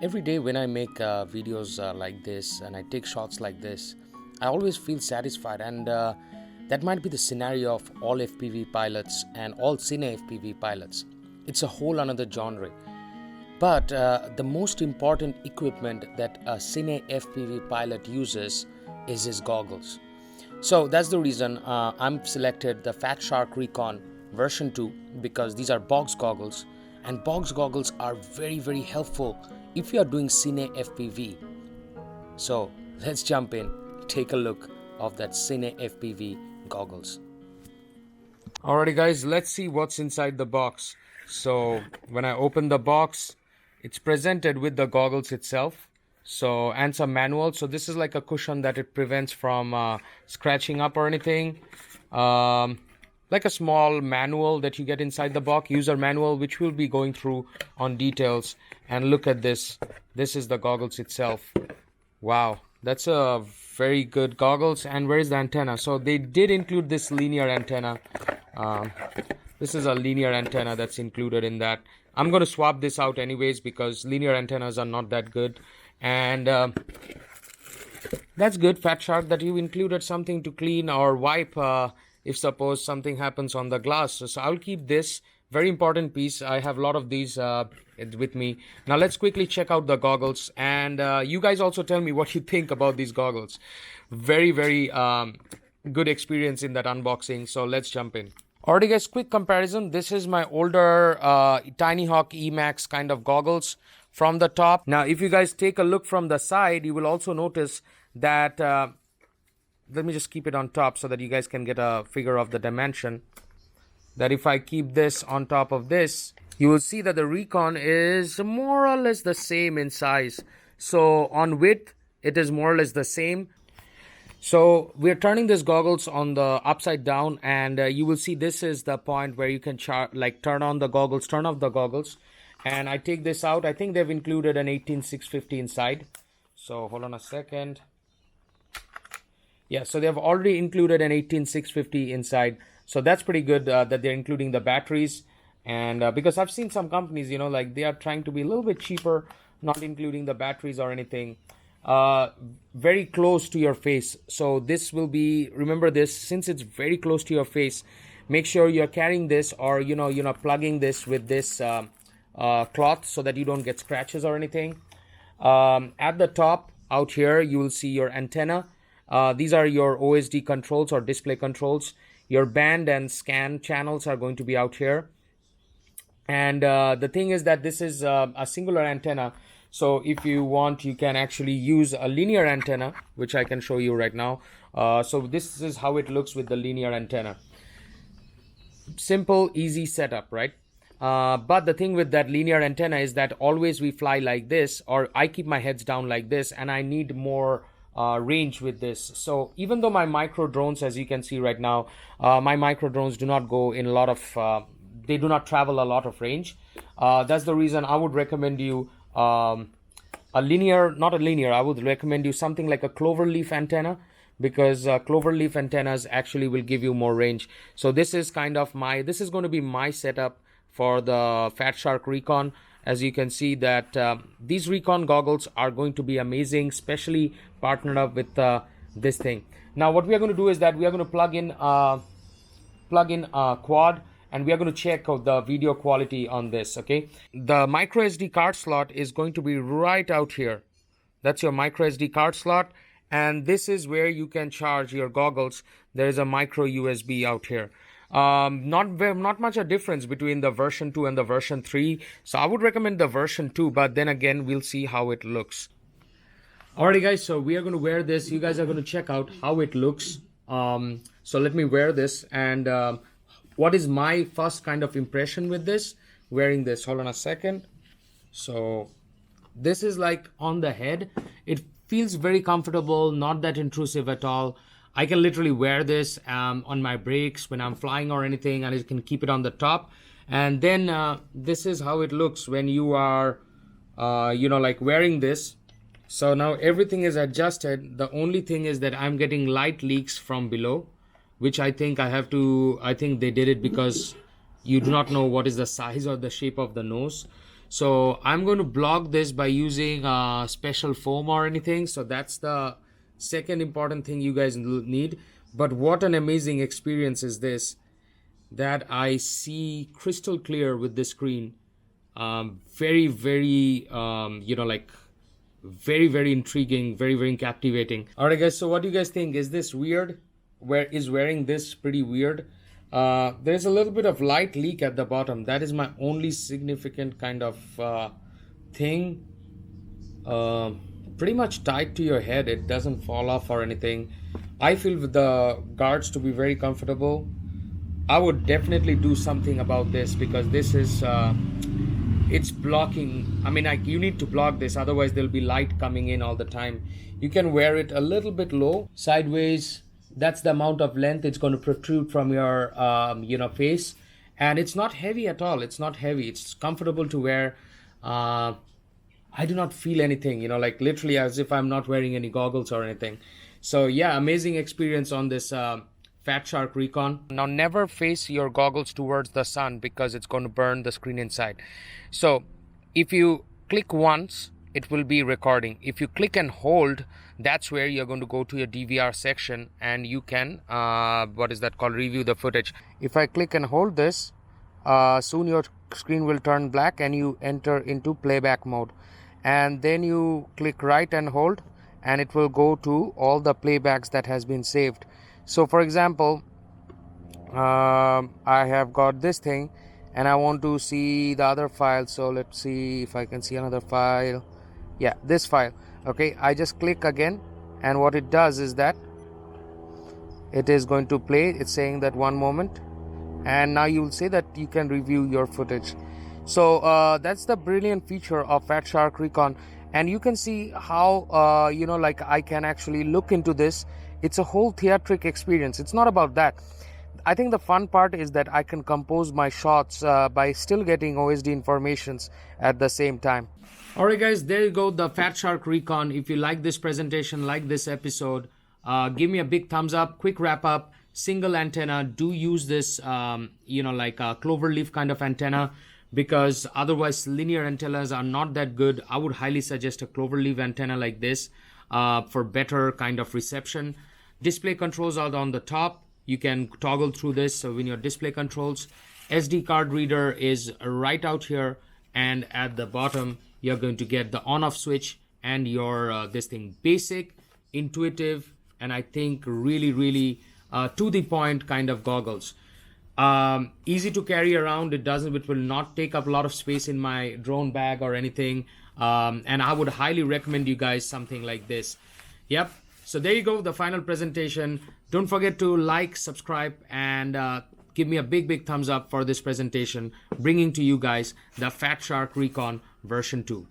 Every day when I make videos like this and I take shots like this, I always feel satisfied, and that might be the scenario of all FPV pilots and all cine FPV pilots. It's a whole another genre. But the most important equipment that a cine FPV pilot uses is his goggles. So that's the reason I'm selected the Fatshark Recon version 2, because these are box goggles, and box goggles are very helpful if you are doing cine FPV. So let's jump in, take a look of that cine FPV goggles. Alrighty guys, let's see what's inside the box. So when I open the box, it's presented with the goggles itself, so and some manual. So this is like a cushion that it prevents from scratching up or anything. Like a small manual that you get inside the box, user manual, which we'll be going through on details. And look at this. This is the goggles itself. Wow, that's a very good goggles. And where is the antenna? So they did include this linear antenna. This is a linear antenna that's included in that. I'm going to swap this out anyways because linear antennas are not that good. And that's good, Fatshark, that you included something to clean or wipe if suppose something happens on the glass. So I'll keep this. Very important piece. I have a lot of these with me. Now let's quickly check out the goggles. And you guys also tell me what you think about these goggles. Very good experience in that unboxing. So let's jump in. Alrighty guys, quick comparison. This is my older Tiny Hawk Emax kind of goggles from the top. Now if you guys take a look from the side, you will also notice that, let me just keep it on top so that you guys can get a figure of the dimension. That if I keep this on top of this, you will see that the Recon is more or less the same in size. So on width, it is more or less the same. So we're turning this goggles on the upside down, and you will see this is the point where you can turn on the goggles, turn off the goggles. And I take this out. I think they've included an 18650 inside. So hold on a second. Yeah, so they've already included an 18650 inside. So that's pretty good that they're including the batteries. And because I've seen some companies, you know, like they are trying to be a little bit cheaper, not including the batteries or anything. Very close to your face. So this will be, remember this, since it's very close to your face, make sure you're carrying this, or you're not plugging this with this cloth so that you don't get scratches or anything. At the top out here, you will see your antenna. These are your OSD controls or display controls. Your band and scan channels are going to be out here. And the thing is that this is a singular antenna. So if you want, you can actually use a linear antenna, which I can show you right now. So this is how it looks with the linear antenna. Simple, easy setup, right? But the thing with that linear antenna is that always we fly like this, or I keep my heads down like this, and I need more range with this. So even though my micro drones, as you can see right now, my micro drones do not go in a lot of, they do not travel a lot of range. That's the reason I would recommend you I would recommend you something like a cloverleaf antenna, because cloverleaf antennas actually will give you more range. So this is kind of this is going to be my setup for the Fatshark Recon. As you can see that these Recon goggles are going to be amazing, especially partnered up with this thing. Now what we are going to do is that we are going to plug in quad, and we are going to check out the video quality on this, okay? The micro SD card slot is going to be right out here. That's your micro SD card slot, and this is where you can charge your goggles. There is a micro USB out here. Not much a difference between the version 2 and the version 3. So I would recommend the version 2, but then again, we'll see how it looks. Alrighty guys, so we are going to wear this. You guys are going to check out how it looks. So let me wear this, and what is my first kind of impression with this, wearing this. Hold on a second. So this is like on the head. It feels very comfortable, not that intrusive at all. I can literally wear this on my brakes when I'm flying or anything, and I can keep it on the top. And then this is how it looks when you are, like wearing this. So now everything is adjusted. The only thing is that I'm getting light leaks from below, which I think I think they did it because you do not know what is the size or the shape of the nose. So I'm going to block this by using special foam or anything. So that's the second important thing you guys need. But what an amazing experience is this, that I see crystal clear with the screen. Very, very, like very, very intriguing, very, very captivating. All right, guys. So what do you guys think? Is this weird? Is wearing this pretty weird? There's a little bit of light leak at the bottom. That is my only significant kind of thing. Pretty much tied to your head. It doesn't fall off or anything. I feel with the guards to be very comfortable. I would definitely do something about this, because this is it's blocking. I mean, you need to block this, otherwise there'll be light coming in all the time. You can wear it a little bit low, sideways. That's the amount of length it's going to protrude from your face, and it's not heavy at all. It's not heavy. It's comfortable to wear. I do not feel anything, like literally as if I'm not wearing any goggles or anything. So yeah, amazing experience on this Fatshark Recon. Now never face your goggles towards the sun, because it's going to burn the screen inside. So if you click once, it will be recording. If you click and hold, that's where you're going to go to your DVR section, and you can review the footage. If I click and hold this, soon your screen will turn black and you enter into playback mode, and then you click right and hold, and it will go to all the playbacks that has been saved. So for example, I have got this thing and I want to see the other file. So let's see if I can see another file. Yeah, this file. Okay, I just click again, and what it does is that it is going to play. It's saying that 1 moment, and now you will say that you can review your footage. So that's the brilliant feature of Fatshark Recon, and you can see how I can actually look into this. It's a whole theatric experience. It's not about that. I think the fun part is that I can compose my shots by still getting OSD informations at the same time. Alright guys, there you go, the Fatshark Recon. If you like this presentation, like this episode, give me a big thumbs up. Quick wrap up, single antenna. Do use this like a cloverleaf kind of antenna, because otherwise linear antennas are not that good. I would highly suggest a cloverleaf antenna like this for better kind of reception. Display controls are on the top. You can toggle through this. So when your display controls, SD card reader is right out here, and at the bottom you're going to get the on-off switch and your this thing. Basic, intuitive, and I think really, really to the point kind of goggles. Easy to carry around. It will not take up a lot of space in my drone bag or anything. And I would highly recommend you guys something like this. Yep. So there you go, the final presentation. Don't forget to like, subscribe, and give me a big thumbs up for this presentation, bringing to you guys the Fatshark Recon version 2.